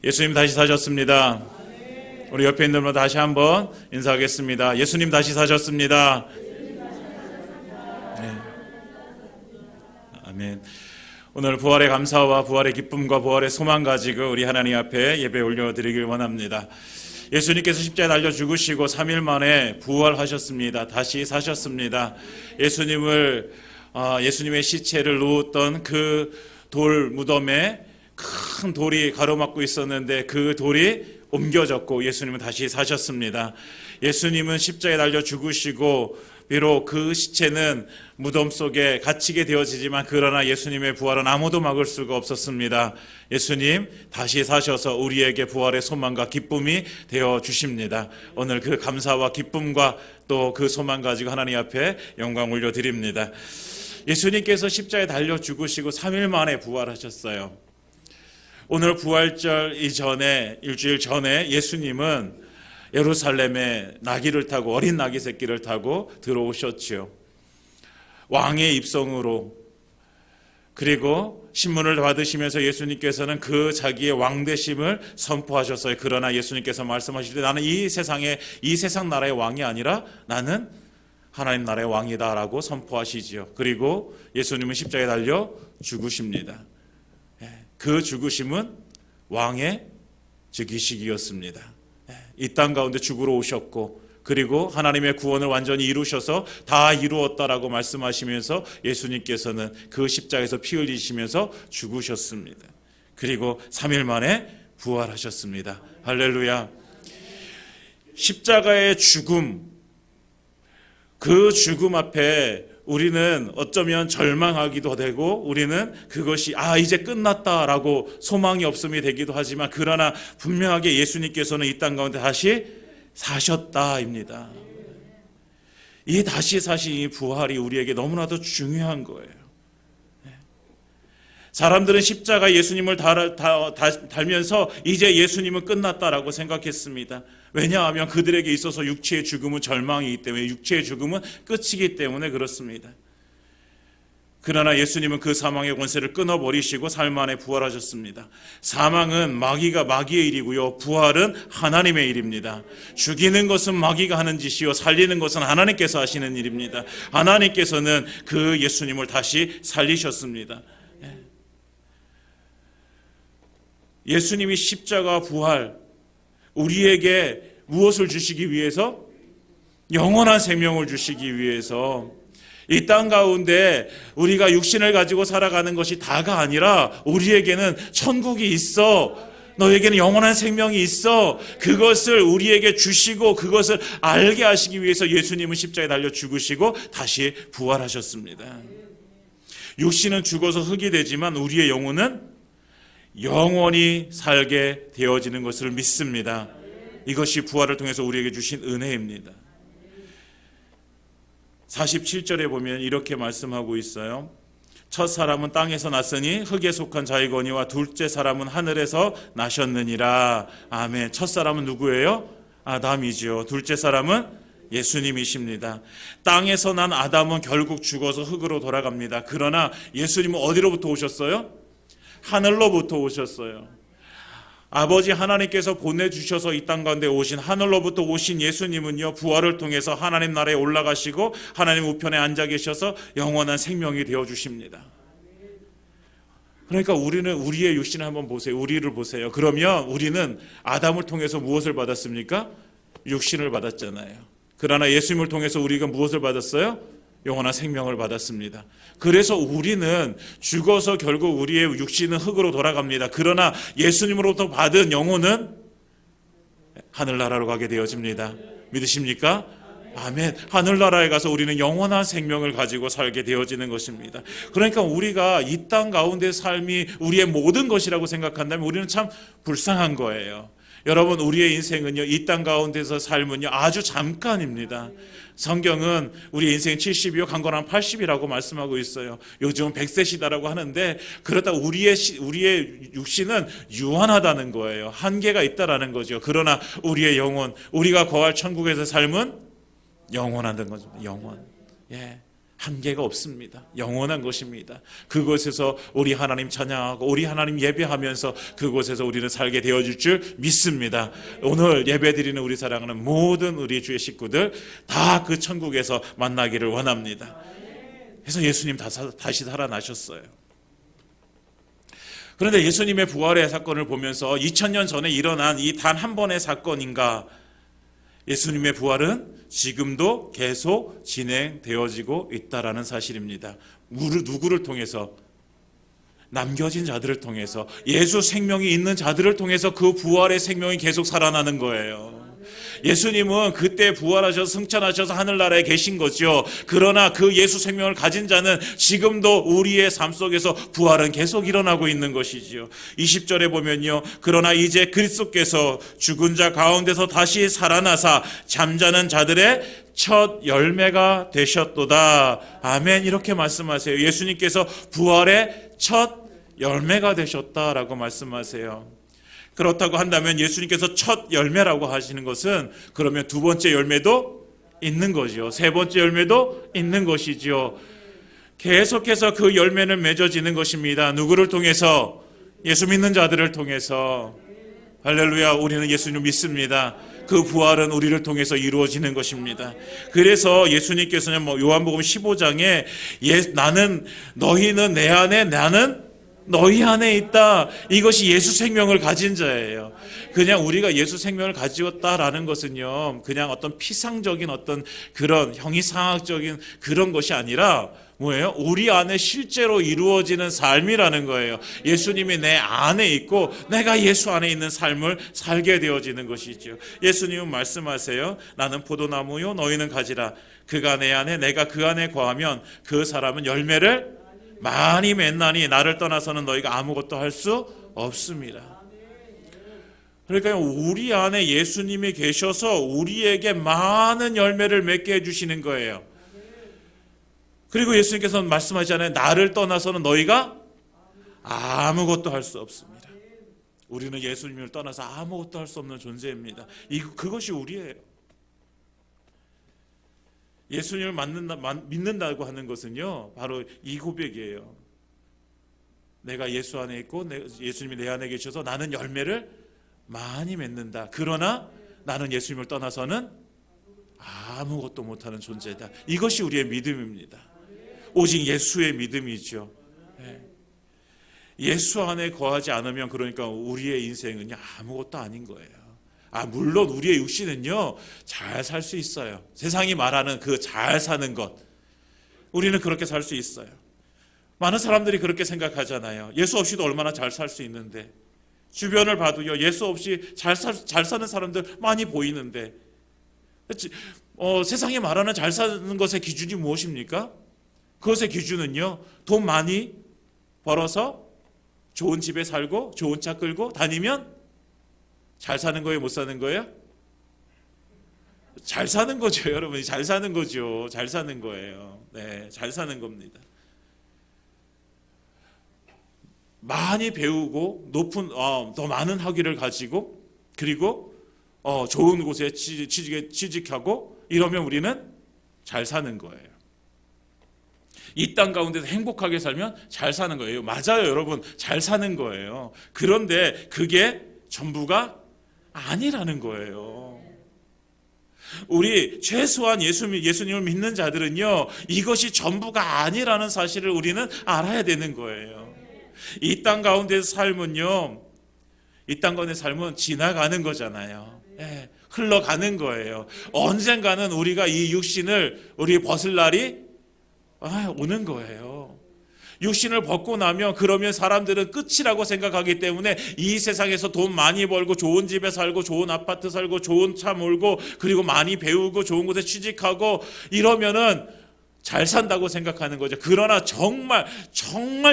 예수님 다시 사셨습니다. 우리 옆에 있는 분들 다시 한번 인사하겠습니다. 예수님 다시 사셨습니다. 네. 아멘. 오늘 부활의 감사와 부활의 기쁨과 부활의 소망 가지고 우리 하나님 앞에 예배 올려드리길 원합니다. 예수님께서 십자가에 달려 죽으시고 3일 만에 부활하셨습니다. 다시 사셨습니다. 예수님의 시체를 누웠던 그 돌 무덤에 큰 돌이 가로막고 있었는데 그 돌이 옮겨졌고 예수님은 다시 사셨습니다. 예수님은 십자가에 달려 죽으시고 비록 그 시체는 무덤 속에 갇히게 되어지지만 그러나 예수님의 부활은 아무도 막을 수가 없었습니다. 예수님 다시 사셔서 우리에게 부활의 소망과 기쁨이 되어 주십니다. 오늘 그 감사와 기쁨과 또 그 소망 가지고 하나님 앞에 영광 올려드립니다. 예수님께서 십자가에 달려 죽으시고 3일 만에 부활하셨어요. 오늘 부활절 이전에 일주일 전에 예수님은 예루살렘에 나귀를 타고 어린 나귀 새끼를 타고 들어오셨지요. 왕의 입성으로 그리고 신문을 받으시면서 예수님께서는 그 자기의 왕되심을 선포하셨어요. 그러나 예수님께서 말씀하실 때 나는 이 세상 나라의 왕이 아니라 나는 하나님 나라의 왕이다라고 선포하시지요. 그리고 예수님은 십자가에 달려 죽으십니다. 그 죽으심은 왕의 즉위식이었습니다. 이 땅 가운데 죽으러 오셨고 그리고 하나님의 구원을 완전히 이루셔서 다 이루었다라고 말씀하시면서 예수님께서는 그 십자가에서 피 흘리시면서 죽으셨습니다. 그리고 3일 만에 부활하셨습니다. 할렐루야. 십자가의 죽음, 그 죽음 앞에 우리는 어쩌면 절망하기도 되고 우리는 그것이 이제 끝났다라고 소망이 없음이 되기도 하지만 그러나 분명하게 예수님께서는 이 땅 가운데 다시 사셨다입니다. 이 다시 사신 이 부활이 우리에게 너무나도 중요한 거예요. 사람들은 십자가 예수님을 달면서 이제 예수님은 끝났다라고 생각했습니다. 왜냐하면 그들에게 있어서 육체의 죽음은 절망이기 때문에 육체의 죽음은 끝이기 때문에 그렇습니다. 그러나 예수님은 그 사망의 권세를 끊어버리시고 삶 안에 부활하셨습니다. 사망은 마귀의 일이고요. 부활은 하나님의 일입니다. 죽이는 것은 마귀가 하는 짓이요. 살리는 것은 하나님께서 하시는 일입니다. 하나님께서는 그 예수님을 다시 살리셨습니다. 예수님이 십자가 부활, 우리에게 무엇을 주시기 위해서? 영원한 생명을 주시기 위해서. 이 땅 가운데 우리가 육신을 가지고 살아가는 것이 다가 아니라 우리에게는 천국이 있어. 너에게는 영원한 생명이 있어. 그것을 우리에게 주시고 그것을 알게 하시기 위해서 예수님은 십자가에 달려 죽으시고 다시 부활하셨습니다. 육신은 죽어서 흙이 되지만 우리의 영혼은 영원히 살게 되어지는 것을 믿습니다. 이것이 부활을 통해서 우리에게 주신 은혜입니다. 47절에 보면 이렇게 말씀하고 있어요. 첫 사람은 땅에서 났으니 흙에 속한 자이거니와 둘째 사람은 하늘에서 나셨느니라. 아멘. 첫 사람은 누구예요? 아담이죠. 둘째 사람은 예수님이십니다. 땅에서 난 아담은 결국 죽어서 흙으로 돌아갑니다. 그러나 예수님은 어디로부터 오셨어요? 하늘로부터 오셨어요. 아버지 하나님께서 보내주셔서 이 땅 가운데 오신 하늘로부터 오신 예수님은요, 부활을 통해서 하나님 나라에 올라가시고 하나님 우편에 앉아 계셔서 영원한 생명이 되어주십니다. 그러니까 우리는 우리의 육신을 한번 보세요. 우리를 보세요. 그러면 우리는 아담을 통해서 무엇을 받았습니까? 육신을 받았잖아요. 그러나 예수님을 통해서 우리가 무엇을 받았어요? 영원한 생명을 받았습니다. 그래서 우리는 죽어서 결국 우리의 육신은 흙으로 돌아갑니다. 그러나 예수님으로부터 받은 영혼은 하늘나라로 가게 되어집니다. 믿으십니까? 아멘. 하늘나라에 가서 우리는 영원한 생명을 가지고 살게 되어지는 것입니다. 그러니까 우리가 이 땅 가운데 삶이 우리의 모든 것이라고 생각한다면 우리는 참 불쌍한 거예요. 여러분, 우리의 인생은요, 이 땅 가운데서 삶은요, 아주 잠깐입니다. 성경은 우리 인생 70이요, 강건한 80이라고 말씀하고 있어요. 요즘은 100세 시다라고 하는데, 그렇다 우리의 육신은 유한하다는 거예요. 한계가 있다라는 거죠. 그러나 우리의 영혼, 우리가 거할 천국에서 삶은 영원하다는 거죠. 영원. 예. 한계가 없습니다. 영원한 것입니다. 그곳에서 우리 하나님 찬양하고 우리 하나님 예배하면서 그곳에서 우리는 살게 되어질 줄 믿습니다. 오늘 예배드리는 우리 사랑하는 모든 우리 주의 식구들 다 그 천국에서 만나기를 원합니다. 그래서 예수님 다시 살아나셨어요. 그런데 예수님의 부활의 사건을 보면서 2000년 전에 일어난 이 단 한 번의 사건인가? 예수님의 부활은 지금도 계속 진행되어지고 있다라는 사실입니다. 누구를 통해서? 남겨진 자들을 통해서, 예수 생명이 있는 자들을 통해서 그 부활의 생명이 계속 살아나는 거예요. 예수님은 그때 부활하셔서 승천하셔서 하늘나라에 계신 거죠. 그러나 그 예수 생명을 가진 자는 지금도 우리의 삶 속에서 부활은 계속 일어나고 있는 것이지요. 20절에 보면요, 그러나 이제 그리스도께서 죽은 자 가운데서 다시 살아나사 잠자는 자들의 첫 열매가 되셨도다. 아멘. 이렇게 말씀하세요. 예수님께서 부활의 첫 열매가 되셨다라고 말씀하세요. 그렇다고 한다면 예수님께서 첫 열매라고 하시는 것은 그러면 두 번째 열매도 있는 거죠. 세 번째 열매도 있는 것이죠. 계속해서 그 열매는 맺어지는 것입니다. 누구를 통해서? 예수 믿는 자들을 통해서. 할렐루야. 우리는 예수님을 믿습니다. 그 부활은 우리를 통해서 이루어지는 것입니다. 그래서 예수님께서는 요한복음 15장에 너희는 내 안에, 나는 너희 안에 있다. 이것이 예수 생명을 가진 자예요. 그냥 우리가 예수 생명을 가지었다라는 것은요, 그냥 어떤 피상적인 어떤 그런 형이상학적인 그런 것이 아니라 뭐예요? 우리 안에 실제로 이루어지는 삶이라는 거예요. 예수님이 내 안에 있고 내가 예수 안에 있는 삶을 살게 되어지는 것이죠. 예수님은 말씀하세요. 나는 포도나무요 너희는 가지라. 그가 내 안에 내가 그 안에 거하면 그 사람은 열매를 많이 맺나니 나를 떠나서는 너희가 아무것도 할 수 없습니다. 그러니까 우리 안에 예수님이 계셔서 우리에게 많은 열매를 맺게 해주시는 거예요. 그리고 예수님께서는 말씀하시잖아요. 나를 떠나서는 너희가 아무것도 할 수 없습니다. 우리는 예수님을 떠나서 아무것도 할 수 없는 존재입니다. 그것이 우리예요. 예수님을 믿는다고 하는 것은요, 바로 이 고백이에요. 내가 예수 안에 있고 예수님이 내 안에 계셔서 나는 열매를 많이 맺는다. 그러나 나는 예수님을 떠나서는 아무것도 못하는 존재다. 이것이 우리의 믿음입니다. 오직 예수의 믿음이죠. 예수 안에 거하지 않으면 그러니까 우리의 인생은 아무것도 아닌 거예요. 물론 우리의 육신은요 잘 살 수 있어요. 세상이 말하는 그 잘 사는 것, 우리는 그렇게 살 수 있어요. 많은 사람들이 그렇게 생각하잖아요. 예수 없이도 얼마나 잘 살 수 있는데, 주변을 봐도요 예수 없이 잘 사는 사람들 많이 보이는데, 세상이 말하는 잘 사는 것의 기준이 무엇입니까? 그것의 기준은요, 돈 많이 벌어서 좋은 집에 살고 좋은 차 끌고 다니면 잘 사는 거예요? 못 사는 거예요? 잘 사는 거죠, 여러분. 잘 사는 거죠. 잘 사는 거예요. 네, 잘 사는 겁니다. 많이 배우고 더 많은 학위를 가지고 그리고 좋은 곳에 취직하고 이러면 우리는 잘 사는 거예요. 이 땅 가운데서 행복하게 살면 잘 사는 거예요. 맞아요, 여러분. 잘 사는 거예요. 그런데 그게 전부가 아니라는 거예요. 우리 최소한 예수님을 믿는 자들은요, 이것이 전부가 아니라는 사실을 우리는 알아야 되는 거예요. 이 땅 가운데서 삶은요, 이 땅 가운데 삶은 지나가는 거잖아요. 흘러가는 거예요. 언젠가는 우리가 이 육신을 우리 벗을 날이 오는 거예요. 육신을 벗고 나면 그러면 사람들은 끝이라고 생각하기 때문에 이 세상에서 돈 많이 벌고 좋은 집에 살고 좋은 아파트 살고 좋은 차 몰고 그리고 많이 배우고 좋은 곳에 취직하고 이러면은 잘 산다고 생각하는 거죠. 그러나 정말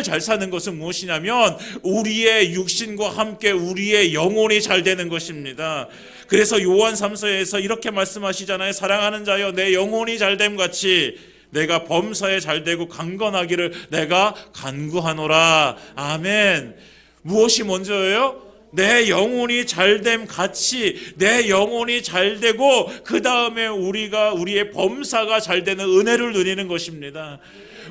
잘 사는 것은 무엇이냐면 우리의 육신과 함께 우리의 영혼이 잘 되는 것입니다. 그래서 요한 3서에서 이렇게 말씀하시잖아요. 사랑하는 자여 내 영혼이 잘됨 같이 내가 범사에 잘되고 강건하기를 내가 간구하노라. 아멘. 무엇이 먼저예요? 내 영혼이 잘됨 같이 내 영혼이 잘되고 그 다음에 우리의 범사가 잘되는 은혜를 누리는 것입니다.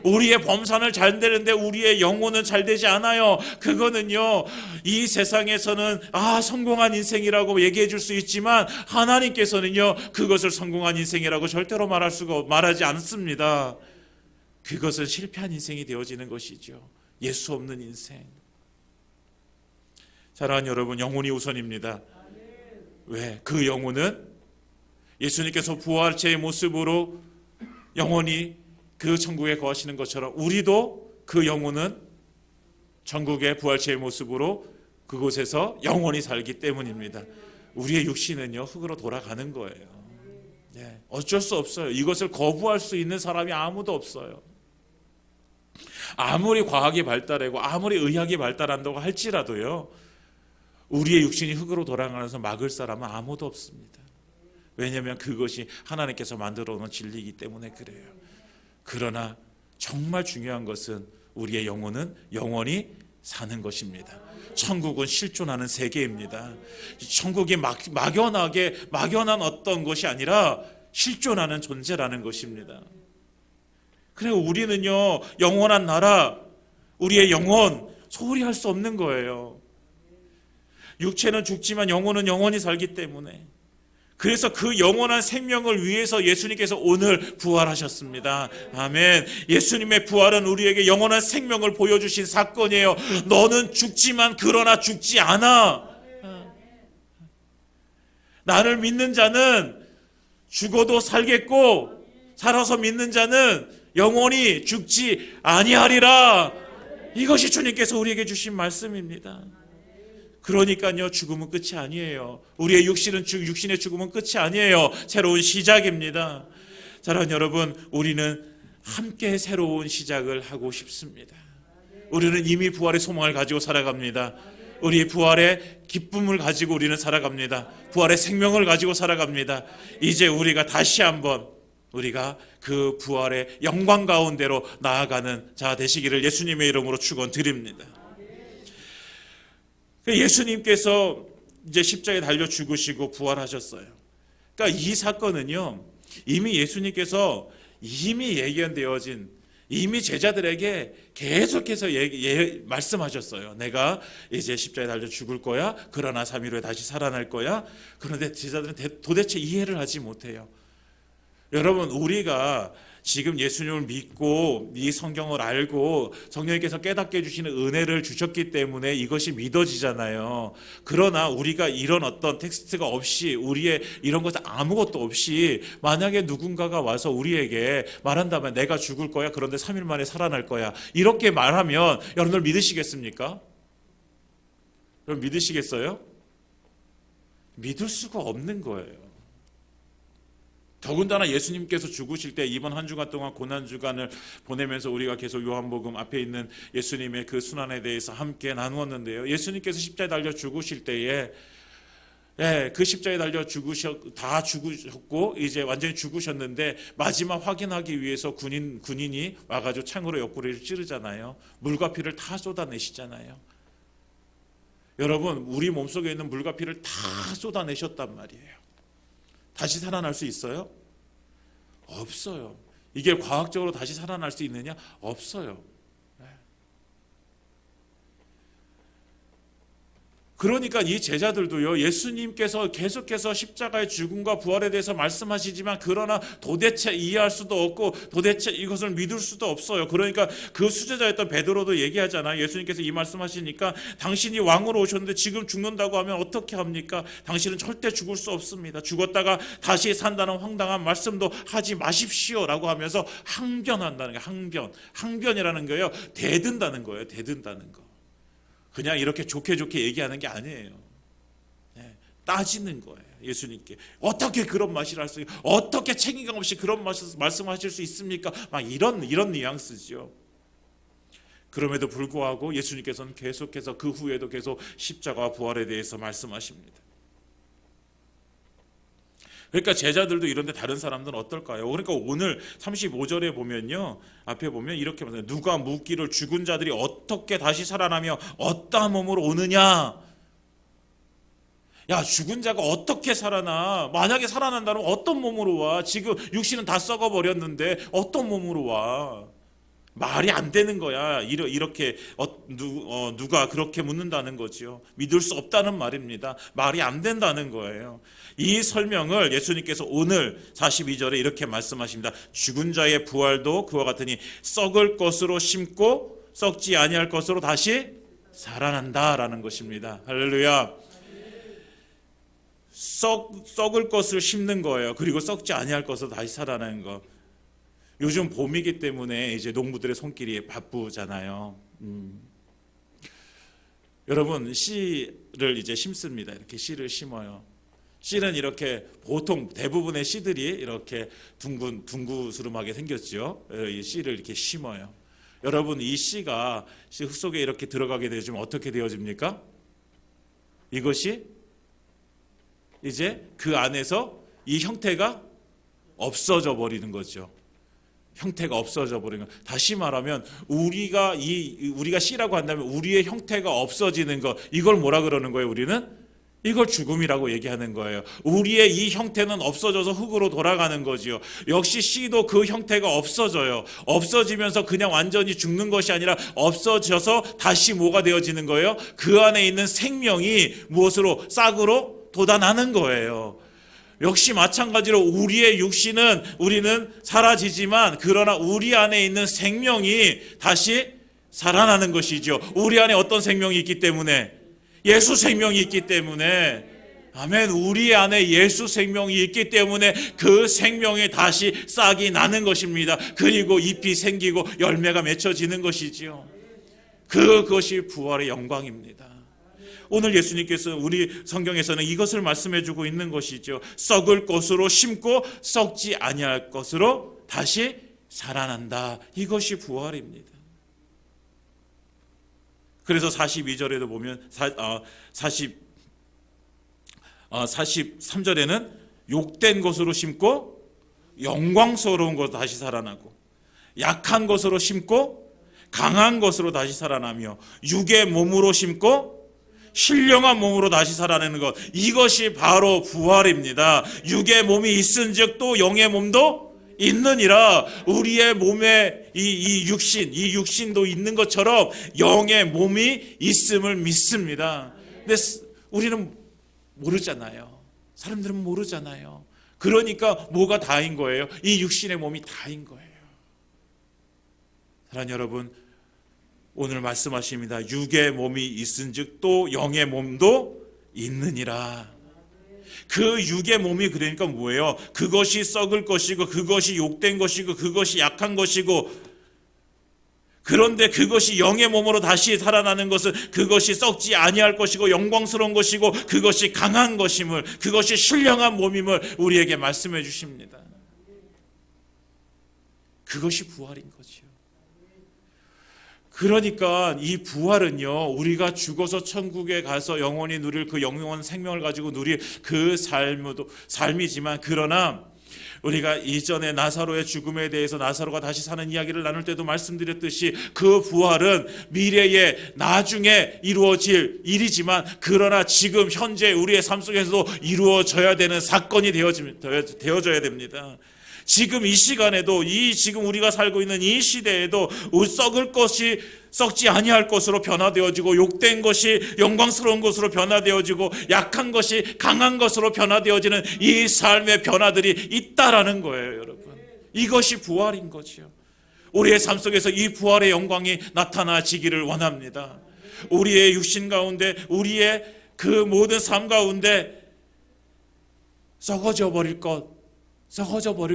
우리의 범사는 잘 되는데 우리의 영혼은 잘 되지 않아요. 그거는요, 이 세상에서는 성공한 인생이라고 얘기해 줄 수 있지만 하나님께서는요, 그것을 성공한 인생이라고 절대로 말하지 않습니다. 그것은 실패한 인생이 되어지는 것이죠. 예수 없는 인생. 사랑하는 여러분, 영혼이 우선입니다. 왜? 그 영혼은 예수님께서 부활체의 모습으로 영원히 그 천국에 거하시는 것처럼 우리도 그 영혼은 천국의 부활체의 모습으로 그곳에서 영원히 살기 때문입니다. 우리의 육신은요, 흙으로 돌아가는 거예요. 네, 어쩔 수 없어요. 이것을 거부할 수 있는 사람이 아무도 없어요. 아무리 과학이 발달하고 아무리 의학이 발달한다고 할지라도요, 우리의 육신이 흙으로 돌아가면서 막을 사람은 아무도 없습니다. 왜냐하면 그것이 하나님께서 만들어 놓은 진리이기 때문에 그래요. 그러나 정말 중요한 것은 우리의 영혼은 영원히 사는 것입니다. 천국은 실존하는 세계입니다. 천국이 막연한 어떤 것이 아니라 실존하는 존재라는 것입니다. 그래, 우리는요, 영원한 나라, 우리의 영혼 소홀히 할 수 없는 거예요. 육체는 죽지만 영혼은 영원히 살기 때문에. 그래서 그 영원한 생명을 위해서 예수님께서 오늘 부활하셨습니다. 아멘. 예수님의 부활은 우리에게 영원한 생명을 보여주신 사건이에요. 너는 죽지만 그러나 죽지 않아. 나를 믿는 자는 죽어도 살겠고 살아서 믿는 자는 영원히 죽지 아니하리라. 이것이 주님께서 우리에게 주신 말씀입니다. 그러니까요, 죽음은 끝이 아니에요. 우리의 육신의 죽음은 끝이 아니에요. 새로운 시작입니다. 사랑하는 여러분, 우리는 함께 새로운 시작을 하고 싶습니다. 우리는 이미 부활의 소망을 가지고 살아갑니다. 우리 부활의 기쁨을 가지고 우리는 살아갑니다. 부활의 생명을 가지고 살아갑니다. 이제 우리가 다시 한번 우리가 그 부활의 영광 가운데로 나아가는 자 되시기를 예수님의 이름으로 축원드립니다. 예수님께서 이제 십자가에 달려 죽으시고 부활하셨어요. 그러니까 이 사건은요, 이미 예수님께서 이미 예견되어진, 이미 제자들에게 계속해서 말씀하셨어요. 내가 이제 십자가에 달려 죽을 거야. 그러나 3일 후에 다시 살아날 거야. 그런데 제자들은 도대체 이해를 하지 못해요. 여러분, 우리가 지금 예수님을 믿고 이 성경을 알고 성령님께서 깨닫게 해주시는 은혜를 주셨기 때문에 이것이 믿어지잖아요. 그러나 우리가 이런 어떤 텍스트가 없이, 우리의 이런 것 아무것도 없이 만약에 누군가가 와서 우리에게 말한다면 내가 죽을 거야, 그런데 3일 만에 살아날 거야, 이렇게 말하면 여러분들 믿으시겠습니까? 여러분 믿으시겠어요? 믿을 수가 없는 거예요. 더군다나 예수님께서 죽으실 때 이번 한 주간 동안 고난주간을 보내면서 우리가 계속 요한복음 앞에 있는 예수님의 그 순환에 대해서 함께 나누었는데요. 예수님께서 십자가에 달려 죽으실 때에 그 십자가에 달려 다 죽으셨고 이제 완전히 죽으셨는데 마지막 확인하기 위해서 군인이 와가지고 창으로 옆구리를 찌르잖아요. 물과 피를 다 쏟아내시잖아요. 여러분, 우리 몸속에 있는 물과 피를 다 쏟아내셨단 말이에요. 다시 살아날 수 있어요? 없어요. 이게 과학적으로 다시 살아날 수 있느냐? 없어요. 그러니까 이 제자들도요, 예수님께서 계속해서 십자가의 죽음과 부활에 대해서 말씀하시지만 그러나 도대체 이해할 수도 없고 도대체 이것을 믿을 수도 없어요. 그러니까 그 수제자였던 베드로도 얘기하잖아요. 예수님께서 이 말씀하시니까 당신이 왕으로 오셨는데 지금 죽는다고 하면 어떻게 합니까? 당신은 절대 죽을 수 없습니다. 죽었다가 다시 산다는 황당한 말씀도 하지 마십시오라고 하면서 항변한다는 거예요. 항변이라는 거예요. 대든다는 거예요. 대든다는 거. 그냥 이렇게 좋게 얘기하는 게 아니에요. 따지는 거예요. 예수님께 어떻게 그런 말을 할 수 있어요? 어떻게 책임감 없이 그런 말씀하실 수 있습니까? 막 이런 뉘앙스죠. 그럼에도 불구하고 예수님께서는 계속해서 그 후에도 계속 십자가와 부활에 대해서 말씀하십니다. 그러니까 제자들도 이런데 다른 사람들은 어떨까요? 그러니까 오늘 35절에 보면요, 앞에 보면 이렇게 말해요. 누가 묻기를 죽은 자들이 어떻게 다시 살아나며 어떠한 몸으로 오느냐? 야, 죽은 자가 어떻게 살아나? 만약에 살아난다면 어떤 몸으로 와? 지금 육신은 다 썩어버렸는데 어떤 몸으로 와? 말이 안 되는 거야. 이렇게 누가 그렇게 묻는다는 거지요. 믿을 수 없다는 말입니다. 말이 안 된다는 거예요. 이 설명을 예수님께서 오늘 42절에 이렇게 말씀하십니다. 죽은 자의 부활도 그와 같으니 썩을 것으로 심고 썩지 아니할 것으로 다시 살아난다라는 것입니다. 할렐루야. 썩을 것을 심는 거예요. 그리고 썩지 아니할 것으로 다시 살아나는 거. 요즘 봄이기 때문에 이제 농부들의 손길이 바쁘잖아요. 여러분, 씨를 이제 심습니다. 이렇게 씨를 심어요. 씨는 이렇게 보통 대부분의 씨들이 이렇게 둥구스름하게 생겼죠. 이 씨를 이렇게 심어요. 여러분, 이 씨가 흙 속에 이렇게 들어가게 되어지면 어떻게 되어집니까? 이것이 이제 그 안에서 이 형태가 없어져 버리는 거죠. 형태가 없어져 버리는 거. 다시 말하면 우리가 씨라고 한다면 우리의 형태가 없어지는 거, 이걸 뭐라 그러는 거예요? 우리는 이걸 죽음이라고 얘기하는 거예요. 우리의 이 형태는 없어져서 흙으로 돌아가는 거지요. 역시 씨도 그 형태가 없어져요. 없어지면서 그냥 완전히 죽는 것이 아니라 없어져서 다시 뭐가 되어지는 거예요? 그 안에 있는 생명이 무엇으로? 싹으로 돋아나는 거예요. 역시 마찬가지로 우리의 육신은 우리는 사라지지만 그러나 우리 안에 있는 생명이 다시 살아나는 것이죠. 우리 안에 어떤 생명이 있기 때문에? 예수 생명이 있기 때문에. 아멘. 우리 안에 예수 생명이 있기 때문에 그 생명이 다시 싹이 나는 것입니다. 그리고 잎이 생기고 열매가 맺혀지는 것이지요. 그것이 부활의 영광입니다. 오늘 예수님께서 우리 성경에서는 이것을 말씀해주고 있는 것이죠. 썩을 것으로 심고 썩지 아니할 것으로 다시 살아난다. 이것이 부활입니다. 그래서 42절에도 보면 43절에는 욕된 것으로 심고 영광스러운 것으로 다시 살아나고, 약한 것으로 심고 강한 것으로 다시 살아나며, 육의 몸으로 심고 신령한 몸으로 다시 살아내는 것, 이것이 바로 부활입니다. 육의 몸이 있은즉 또 영의 몸도 있느니라. 우리의 몸에 이 육신도 있는 것처럼 영의 몸이 있음을 믿습니다. 근데 우리는 모르잖아요. 사람들은 모르잖아요. 그러니까 뭐가 다인 거예요? 이 육신의 몸이 다인 거예요. 사랑하는 여러분, 오늘 말씀하십니다. 육의 몸이 있은즉 또 영의 몸도 있느니라. 그 육의 몸이 그러니까 뭐예요? 그것이 썩을 것이고, 그것이 욕된 것이고, 그것이 약한 것이고, 그런데 그것이 영의 몸으로 다시 살아나는 것은 그것이 썩지 아니할 것이고 영광스러운 것이고 그것이 강한 것임을, 그것이 신령한 몸임을 우리에게 말씀해 주십니다. 그것이 부활인 거죠. 그러니까 이 부활은요, 우리가 죽어서 천국에 가서 영원히 누릴 그 영원한 생명을 가지고 누릴 그 삶이지만, 그러나 우리가 이전에 나사로의 죽음에 대해서 나사로가 다시 사는 이야기를 나눌 때도 말씀드렸듯이 그 부활은 미래에 나중에 이루어질 일이지만, 그러나 지금 현재 우리의 삶 속에서도 이루어져야 되는 사건이 되어져야 됩니다. 지금 이 시간에도, 지금 우리가 살고 있는 이 시대에도 썩을 것이 썩지 아니할 것으로 변화되어지고, 욕된 것이 영광스러운 것으로 변화되어지고, 약한 것이 강한 것으로 변화되어지는 이 삶의 변화들이 있다라는 거예요, 여러분. 이것이 부활인 거죠. 우리의 삶 속에서 이 부활의 영광이 나타나지기를 원합니다. 우리의 육신 가운데, 우리의 그 모든 삶 가운데 썩어져 버릴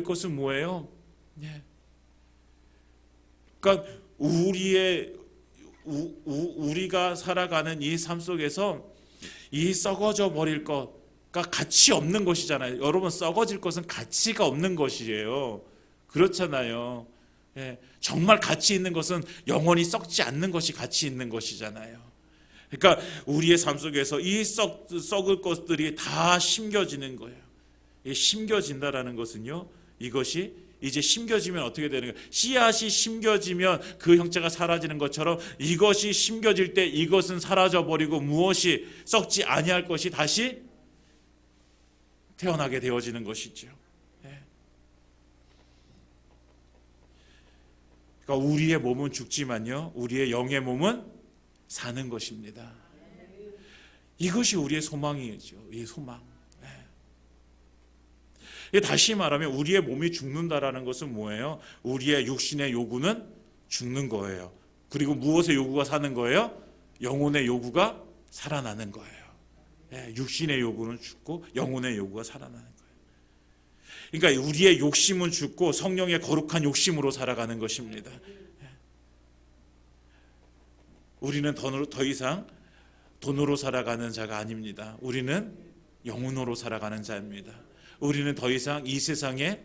것은 뭐예요? 네. 그러니까 우리가 살아가는 이 삶 속에서 이 썩어져 버릴 것가 가치 없는 것이잖아요. 여러분, 썩어질 것은 가치가 없는 것이에요. 그렇잖아요. 예. 정말 가치 있는 것은 영원히 썩지 않는 것이 가치 있는 것이잖아요. 그러니까 우리의 삶 속에서 이 썩을 것들이 다 심겨지는 거예요. 심겨진다라는 것은요, 이것이 이제 심겨지면 어떻게 되는 거예요? 씨앗이 심겨지면 그 형체가 사라지는 것처럼 이것이 심겨질 때 이것은 사라져버리고 무엇이 썩지 아니할 것이 다시 태어나게 되어지는 것이죠. 그러니까 우리의 몸은 죽지만요, 우리의 영의 몸은 사는 것입니다. 이것이 우리의 소망이죠. 이 소망. 다시 말하면 우리의 몸이 죽는다라는 것은 뭐예요? 우리의 육신의 요구는 죽는 거예요. 그리고 무엇의 요구가 사는 거예요? 영혼의 요구가 살아나는 거예요. 육신의 요구는 죽고 영혼의 요구가 살아나는 거예요. 그러니까 우리의 욕심은 죽고 성령의 거룩한 욕심으로 살아가는 것입니다. 우리는 더 이상 돈으로 살아가는 자가 아닙니다. 우리는 영혼으로 살아가는 자입니다. 우리는 더 이상 이 세상에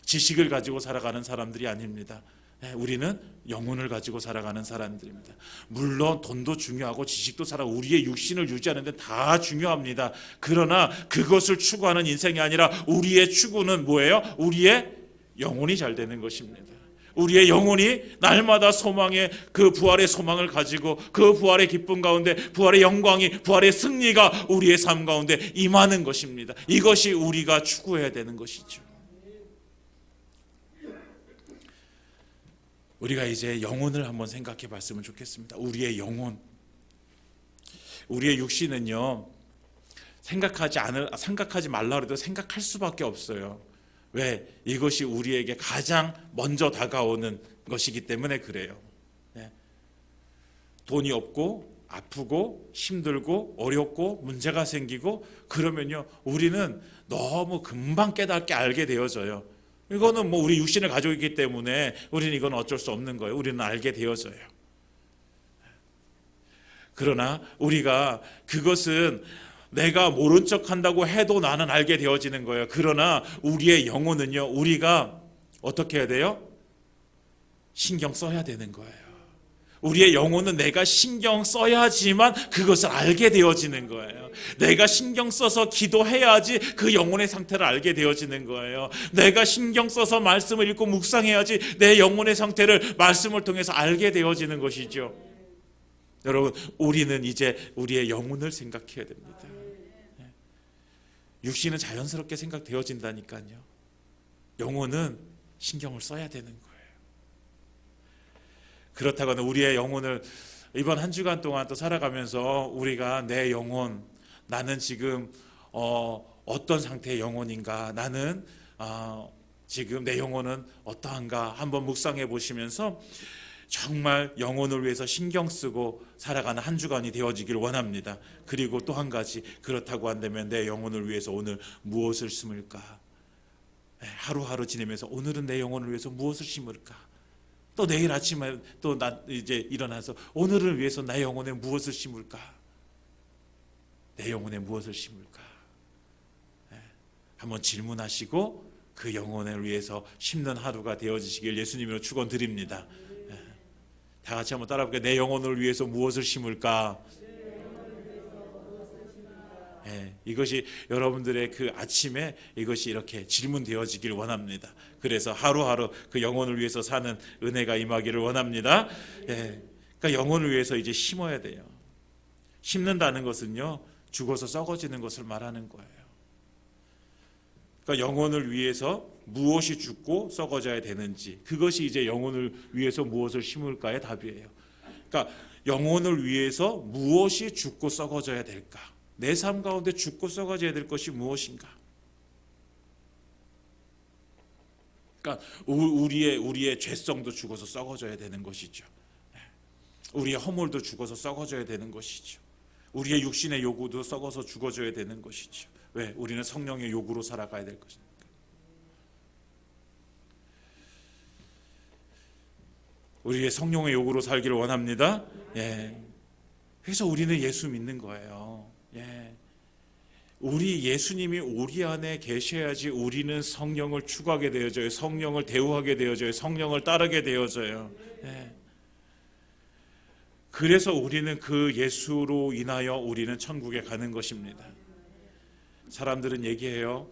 지식을 가지고 살아가는 사람들이 아닙니다. 우리는 영혼을 가지고 살아가는 사람들입니다. 물론 돈도 중요하고 지식도 우리의 육신을 유지하는 데 다 중요합니다. 그러나 그것을 추구하는 인생이 아니라 우리의 추구는 뭐예요? 우리의 영혼이 잘 되는 것입니다. 우리의 영혼이 날마다 소망의 그 부활의 소망을 가지고 그 부활의 기쁨 가운데 부활의 영광이, 부활의 승리가 우리의 삶 가운데 임하는 것입니다. 이것이 우리가 추구해야 되는 것이죠. 우리가 이제 영혼을 한번 생각해 봤으면 좋겠습니다. 우리의 영혼. 우리의 육신은요, 생각하지 말라 해도 생각할 수밖에 없어요. 왜? 이것이 우리에게 가장 먼저 다가오는 것이기 때문에 그래요. 돈이 없고 아프고 힘들고 어렵고 문제가 생기고 그러면요, 우리는 너무 금방 깨닫게 알게 되어져요. 이거는 뭐 우리 육신을 가지고 있기 때문에 우리는 이건 어쩔 수 없는 거예요. 우리는 알게 되어져요. 그러나 우리가 그것은 내가 모른 척 한다고 해도 나는 알게 되어지는 거예요. 그러나 우리의 영혼은요, 우리가 어떻게 해야 돼요? 신경 써야 되는 거예요. 우리의 영혼은 내가 신경 써야지만 그것을 알게 되어지는 거예요. 내가 신경 써서 기도해야지 그 영혼의 상태를 알게 되어지는 거예요. 내가 신경 써서 말씀을 읽고 묵상해야지 내 영혼의 상태를 말씀을 통해서 알게 되어지는 것이죠. 여러분, 우리는 이제 우리의 영혼을 생각해야 됩니다. 육신은 자연스럽게 생각되어진다니까요. 영혼은 신경을 써야 되는 거예요. 그렇다고는 우리의 영혼을 이번 한 주간 동안 또 살아가면서 우리가 내 영혼, 나는 지금 어떤 상태의 영혼인가, 나는 지금 내 영혼은 어떠한가 한번 묵상해 보시면서 정말 영혼을 위해서 신경 쓰고 살아가는 한 주간이 되어지길 원합니다. 그리고 또 한 가지, 그렇다고 한다면 내 영혼을 위해서 오늘 무엇을 심을까? 하루하루 지내면서 오늘은 내 영혼을 위해서 무엇을 심을까? 또 내일 아침에 또 이제 일어나서 오늘을 위해서 내 영혼에 무엇을 심을까? 내 영혼에 무엇을 심을까? 한번 질문하시고 그 영혼을 위해서 심는 하루가 되어지시길 예수님으로 축원드립니다. 다 같이 한번 따라볼게요. 내 영혼을 위해서 무엇을 심을까? 이것이 여러분들의 그 아침에 이것이 이렇게 질문되어지길 원합니다. 그래서 하루하루 그 영혼을 위해서 사는 은혜가 임하기를 원합니다. 그러니까 영혼을 위해서 이제 심어야 돼요. 심는다는 것은요, 죽어서 썩어지는 것을 말하는 거예요. 그러니까 영혼을 위해서 무엇이 죽고 썩어져야 되는지, 그것이 이제 영혼을 위해서 무엇을 심을까의 답이에요. 그러니까 영혼을 위해서 무엇이 죽고 썩어져야 될까? 내 삶 가운데 죽고 썩어져야 될 것이 무엇인가? 그러니까 우리의 죄성도 죽어서 썩어져야 되는 것이죠. 우리의 허물도 죽어서 썩어져야 되는 것이죠. 우리의 육신의 요구도 썩어서 죽어져야 되는 것이죠. 왜? 우리는 성령의 요구로 살아가야 될 것이니까. 우리의 성령의 요구로 살기를 원합니다. 그래서 우리는 예수 믿는 거예요. 우리 예수님이 우리 안에 계셔야지 우리는 성령을 추구하게 되어져요. 성령을 대우하게 되어져요. 성령을 따르게 되어져요. 그래서 우리는 그 예수로 인하여 우리는 천국에 가는 것입니다. 사람들은 얘기해요.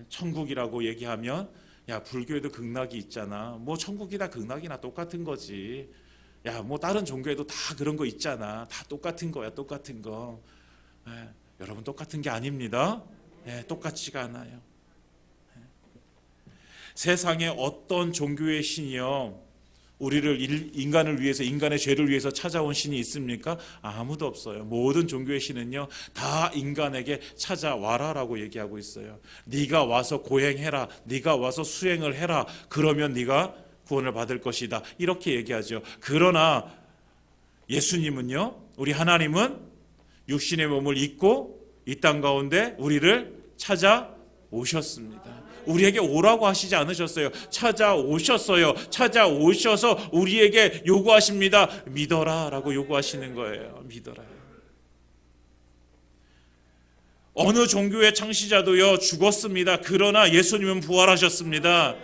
천국이라고 얘기하면 야, 불교에도 극락이 있잖아. 뭐 천국이나 극락이나 똑같은 거지. 야, 뭐 다른 종교에도 다 그런 거 있잖아. 다 똑같은 거야, 똑같은 거. 여러분, 똑같은 게 아닙니다. 똑같지가 않아요. 세상에 어떤 종교의 신이요 우리를 인간을 위해서 인간의 죄를 위해서 찾아온 신이 있습니까? 아무도 없어요. 모든 종교의 신은요 다 인간에게 찾아와라라고 얘기하고 있어요. 네가 와서 고행해라, 네가 와서 수행을 해라, 그러면 네가 구원을 받을 것이다, 이렇게 얘기하죠. 그러나 예수님은요, 우리 하나님은 육신의 몸을 입고 이 땅 가운데 우리를 찾아오셨습니다. 우리에게 오라고 하시지 않으셨어요. 찾아오셨어요. 찾아오셔서 우리에게 요구하십니다. 믿어라 라고 요구하시는 거예요. 믿어라. 어느 종교의 창시자도요 죽었습니다. 그러나 예수님은 부활하셨습니다.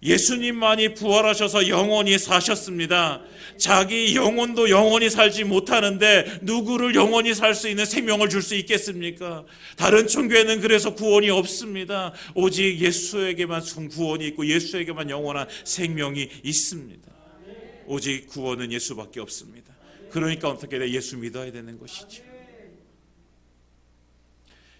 예수님만이 부활하셔서 영원히 사셨습니다. 자기 영혼도 영원히 살지 못하는데 누구를 영원히 살 수 있는 생명을 줄 수 있겠습니까? 다른 종교에는 그래서 구원이 없습니다. 오직 예수에게만 구원이 있고 예수에게만 영원한 생명이 있습니다. 오직 구원은 예수밖에 없습니다. 그러니까 어떻게 돼? 예수 믿어야 되는 것이죠.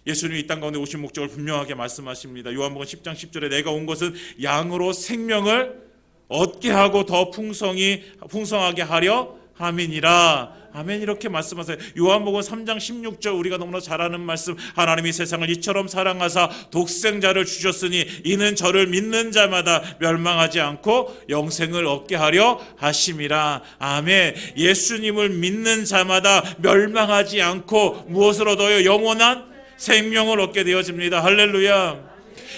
예수님이 이 땅 가운데 오신 목적을 분명하게 말씀하십니다. 요한복음 10장 10절에 내가 온 것은 양으로 생명을 얻게 하고 더 풍성하게 하려 함이니라. 아멘. 이렇게 말씀하세요. 요한복음 3장 16절 우리가 너무나 잘 아는 말씀, 하나님이 세상을 이처럼 사랑하사 독생자를 주셨으니 이는 저를 믿는 자마다 멸망하지 않고 영생을 얻게 하려 하심이라. 아멘. 예수님을 믿는 자마다 멸망하지 않고 무엇을 얻어요? 영원한 생명을 얻게 되어집니다. 할렐루야.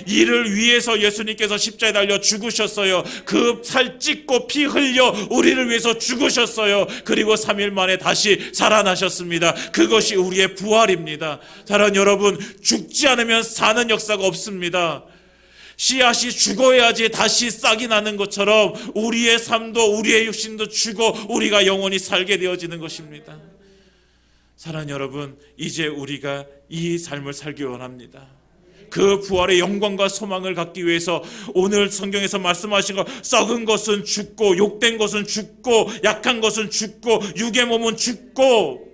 이를 위해서 예수님께서 십자가에 달려 죽으셨어요. 그 살 찢고 피 흘려 우리를 위해서 죽으셨어요. 그리고 3일 만에 다시 살아나셨습니다. 그것이 우리의 부활입니다. 사랑하는 여러분, 죽지 않으면 사는 역사가 없습니다. 씨앗이 죽어야지 다시 싹이 나는 것처럼 우리의 삶도 우리의 육신도 죽어 우리가 영원히 살게 되어지는 것입니다. 사랑하는 여러분, 이제 우리가 이 삶을 살기 원합니다. 그 부활의 영광과 소망을 갖기 위해서 오늘 성경에서 말씀하신 것, 썩은 것은 죽고 욕된 것은 죽고 약한 것은 죽고 육의 몸은 죽고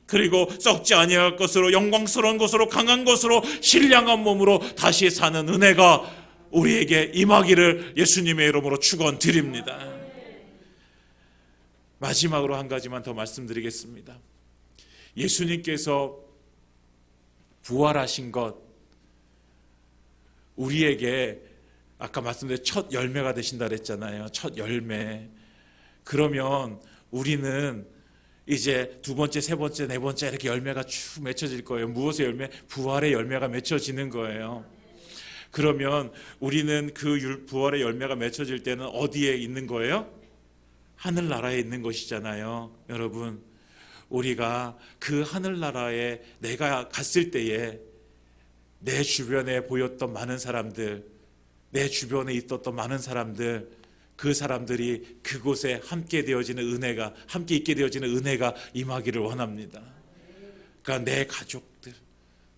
그리고 썩지 아니할 것으로 영광스러운 것으로 강한 것으로 신령한 몸으로 다시 사는 은혜가 우리에게 임하기를 예수님의 이름으로 축원드립니다. 마지막으로 한 가지만 더 말씀드리겠습니다. 예수님께서 부활하신 것, 우리에게 아까 말씀드린 첫 열매가 되신다 그랬잖아요. 첫 열매. 그러면 우리는 이제 두 번째, 세 번째, 네 번째 이렇게 열매가 쭉 맺혀질 거예요. 무엇의 열매? 부활의 열매가 맺혀지는 거예요. 그러면 우리는 그 부활의 열매가 맺혀질 때는 어디에 있는 거예요? 하늘나라에 있는 것이잖아요. 여러분, 우리가 그 하늘나라에 내가 갔을 때에 내 주변에 보였던 많은 사람들, 내 주변에 있었던 많은 사람들, 그 사람들이 그곳에 함께 있게 되어지는 은혜가 임하기를 원합니다. 그러니까 내 가족들,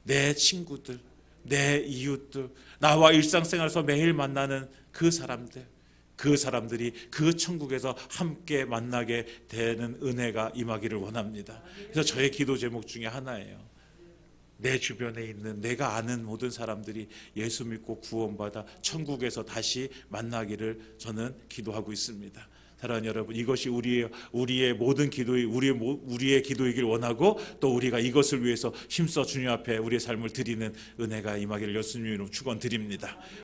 내 친구들, 내 이웃들, 나와 일상생활에서 매일 만나는 그 사람들이 그 천국에서 함께 만나게 되는 은혜가 임하기를 원합니다. 그래서 저의 기도 제목 중에 하나예요. 내 주변에 있는 내가 아는 모든 사람들이 예수 믿고 구원받아 천국에서 다시 만나기를 저는 기도하고 있습니다. 사랑하는 여러분, 이것이 우리의 모든 우리의 기도이길 원하고 또 우리가 이것을 위해서 힘써 주님 앞에 우리의 삶을 드리는 은혜가 임하기를 예수님 이름으로 축원드립니다.